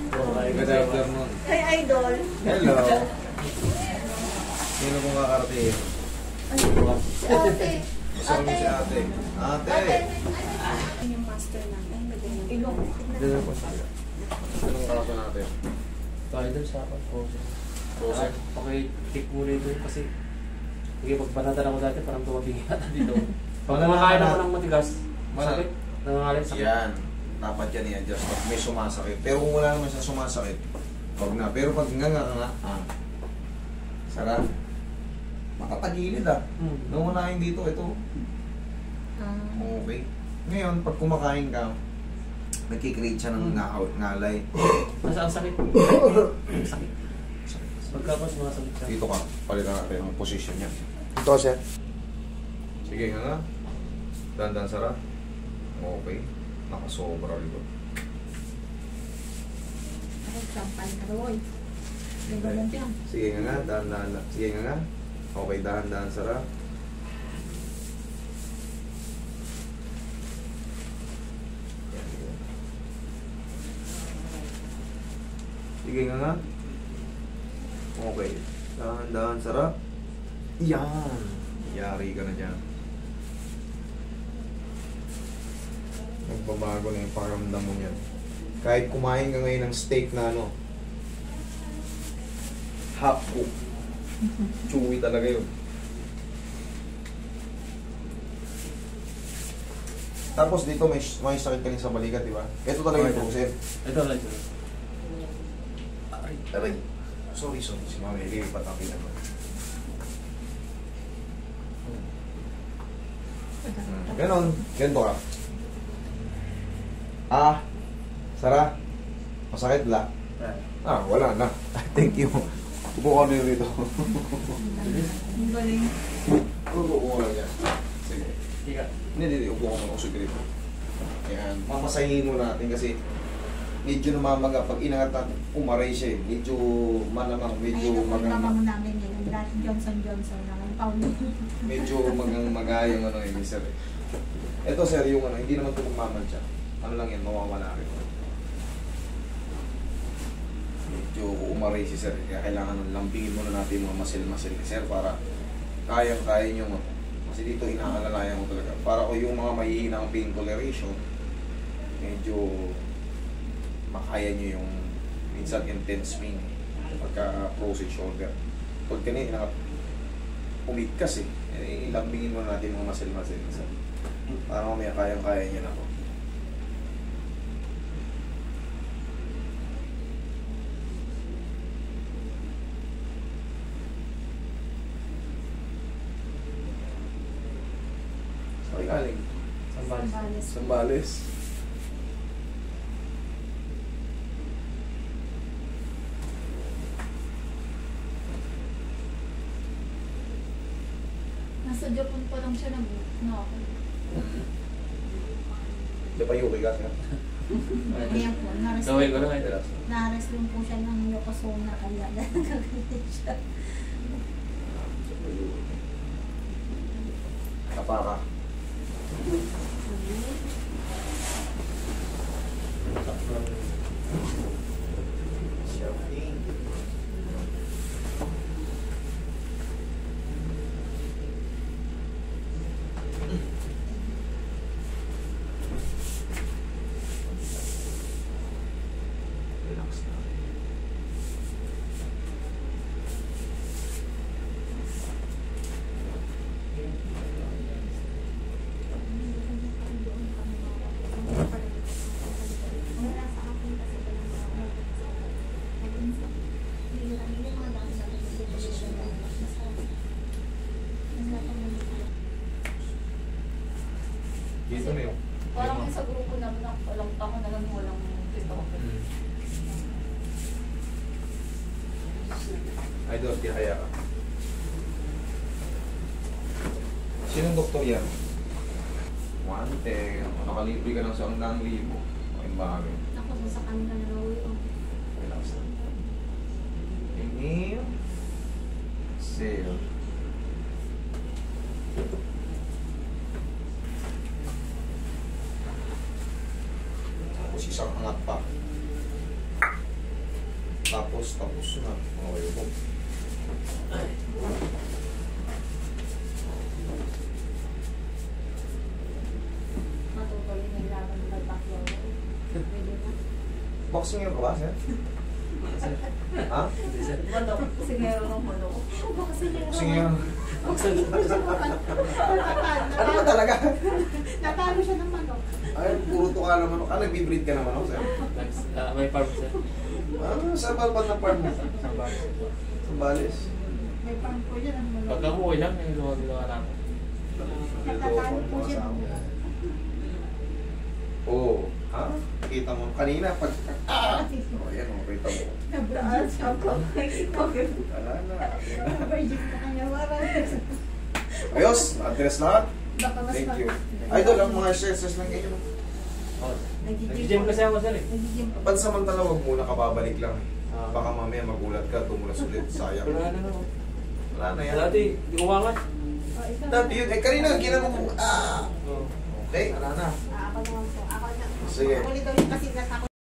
Good afternoon. Hi, Idol. Hello. Sino pong kakarating? Ate. Sorry si ate. Ate. Yung master namin. Ilong. Dito po siya. Anong kaso natin? Idol sa akin. Proset. Paki-tick muna ito kasi sige, pagbanatan ako dati parang tumabing yata dito. Pag kumakain ako ng matigas, masakit. Nangangalit sakit. Yan. Dapat yan i-adjust pag may sumasakit. Pero kung wala naman siya sumasakit, wag na. Pero pag nga, sarap. Makatagilid Nung unahin dito, ito. Okay. Ngayon, pag kumakain ka, nagkikreate siya ng ngalay. Ang sakit. Sakit. Pagkapos sumasakit siya. Dito ka, palitan natin ang position niya. Ito, sir. Sige nga. Dandan sarap. Okay. Nakasobra likod. Sampal na roy. Yung ganun yan. Sige nga, dahan-dahan. Sige nga. Okay, dahan-dahan sarap. Sige nga. Okay. Dahan-dahan sarap. Yan. Yari ka na dyan. Magbabago na yung pakiramdam mo yan. Kahit kumain ka ngayon ng steak na half cook. Chewy talaga yun. Tapos dito may sakit ka rin sa balikat, di ba? Ito talaga yung process. Ito lang ito. Aray. Sorry. Si Mami, lilipat ang pinag-o. Ganon. Ganito ka. Sara. Masakit la. Wala na. Thank you. Upo ka nyo rito. Ang galing. Upo ka lang yan. Sige. Hindi. Upo ka muna. Usog ka rito. Ayan. Mamasahin mo natin kasi medyo namamaga. Pag inangat natin, umaray siya eh. Medyo malamang, medyo magang... Ayun, namin yun. Johnson namin. Paulo. Medyo magang yung sir. Ito sir, yung hindi naman ito magmamantya. Ano lang yan, mawawala rin. Medyo umaray si sir. Kaya kailangan lambingin muna natin mga masil-masil ni sir para kayang-kaya nyo. Kasi dito inaalalayan mo talaga. Para ko yung mga mahihinang pain toleration, medyo makaya nyo yung minsan intense pain pagka process shoulder. Pag kanina umigkas ilambingin muna natin mga masil-masil ni sir. Para mamaya kayang-kaya nyo na po. Galing. Sambales. Nasa Japan pa lang siya Napayuki ka siya? Ayan po. Gawin ko lang ito. Na-arrest po siya ng Yokozuna kaya nagkakalit siya. Kapaka. Relax na. Dito na yung... Parang sa grupo na walang ako na lang walang dito. Idol, kaya ka. Sinong doktor yan? Wante, nakalibre ka ng 100,000. Okay, bagay. Ako sa kanila na raw yun. Relax na. Inhale. Exhale. Tapos isang angat pa. Tapos na. Okay po. Matutuloy na yung laban ng bagyo. Pwede na. Boxing yun ka ba, sir? Ha? Hindi sir. Manok. Kasi meron ng manok. Boxing yun. Ano ba Natalo talaga? siya ng manok. Ay, puro to ka naman. Ah, nagbibreed ka naman, sir? May farm sir. Saan ba ng farm mo? Sa bar. Sa Balis. May pang po dyan ang manok. Pagka umuwi lang, yung luwa lang. Natatalo po siya. Oo. Ha? Kita mo. Kanina, pag... Oh, yan o. Kita mo. Nabrajit siya po. Wala na. Nabrajit na kanya. Ayos. Address lahat. Baka mas Thank you. Idol, ang mga exercises lang ganyan. Oh. Nag-gym kasi ako sir eh. Nag-gym po. Pansamantala, wag muna kababalik lang. Ah. Baka mamaya magulat ka, tumulas ulit. Sayang. Wala na ako. Wala na yan. Dati, di ko umangat. Oh, ikaw Dati na. yun. Eh, kanina, ginano mo. Ah! Oo. Okay. Wala na. Ako naman po. Ako na. Sige. Ulit-ulit kasi natakot